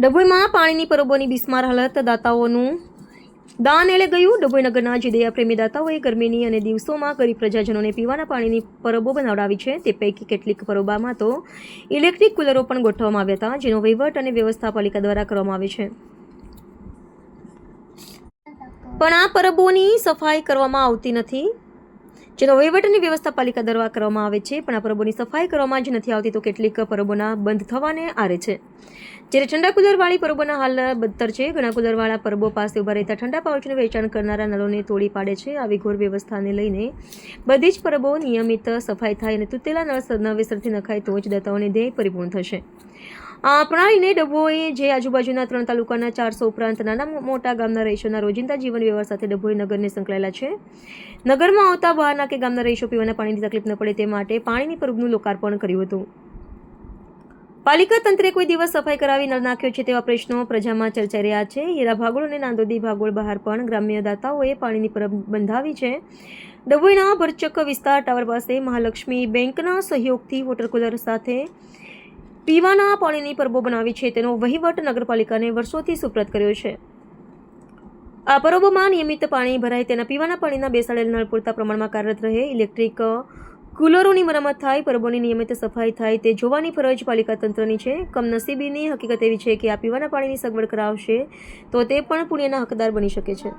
ડભોઈમાં પાણીની પરબોની બિસ્માર હાલત, દાતાઓનું દાન એળે ગયું. ડભોઈ નગરના જે દયાપ્રેમી દાતાઓએ ગરમીની અને દિવસોમાં ગરીબ પ્રજાજનોને પીવાના પાણીની પરબો બનાવડાવી છે. તે પૈકી કેટલીક પરબોમાં તો ઇલેક્ટ્રિક કુલરો પણ ગોઠવવામાં આવ્યા હતા, જેનો વહીવટ અને વ્યવસ્થા પાલિકા દ્વારા કરવામાં આવે છે. પણ આ પરબોની સફાઈ કરવામાં આવતી નથી, જેનો વહીવટ અને વ્યવસ્થા પાલિકા દ્વારા કરવામાં આવે છે. પણ આ પરબોની સફાઈ કરવામાં જ નથી આવતી, તો કેટલીક પરબોના બંધ થવાને આરે છે. જ્યારે ઠંડા કુલરવાળી પરબોના હાલ બદતર છે. ઘણા કુલરવાળા પરબો પાસે ઉભા રહેતા ઠંડા પાઉચનું વેચાણ કરનારા નળોને તોડી પાડે છે. આવી ઘોર વ્યવસ્થાને લઈને બધી જ પરબો નિયમિત સફાઈ થાય અને તૂટેલા નળ નવેસરથી નખાય તો જ દાતાઓને ધ્યેય પરિપૂર્ણ થશે. આ પ્રણાલીને ડભોઈ જે આજુબાજુના 3 તાલુકાના 400 ઉપરાંત નાના મોટા ગામના રહીશોના રોજિંદા જીવન વ્યવહાર સાથે ડભોઈ નગરને સંકળાયેલા છે. નગરમાં આવતા બહારના કે ગામના રહીશો પીવાના પાણીની તકલીફ ન પડે તે માટે પાણીની પરબનું લોકાર્પણ કર્યું હતું. પાલિકા તંત્રે કોઈ દિવસ સફાઈ કરાવી નળ નાખ્યો છે તેવા પ્રશ્નો પ્રજામાં ચર્ચાઈ રહ્યા છે. હીરા ભાગોળ અને નાંદોદી ભાગોળ બહાર પણ ગ્રામ્ય દાતાઓએ પાણીની પરબ બંધાવી છે. ડભોઈના ભરચક વિસ્તાર ટાવર પાસે મહાલક્ષ્મી બેંકના સહયોગથી વોટર કુલર સાથે પીવાના પાણીની પરબો બનાવી છે. તેનો વહીવટ નગરપાલિકાને વર્ષોથી સુપ્રત કર્યો છે. આ પરબોમાં નિયમિત પાણી ભરાય, તેના પીવાના પાણીના બેસાડેલ નળ પૂરતા પ્રમાણમાં કાર્યરત રહે, ઇલેક્ટ્રિક કુલરોની મરમ્મત થાય, પરબોની નિયમિત સફાઈ થાય તે જોવાની ફરજ પાલિકા તંત્રની છે. કમનસીબીની હકીકત એવી છે કે આ પીવાના પાણીની સગવડ કરાવશે તો તે પણ પુણ્યના હકદાર બની શકે છે.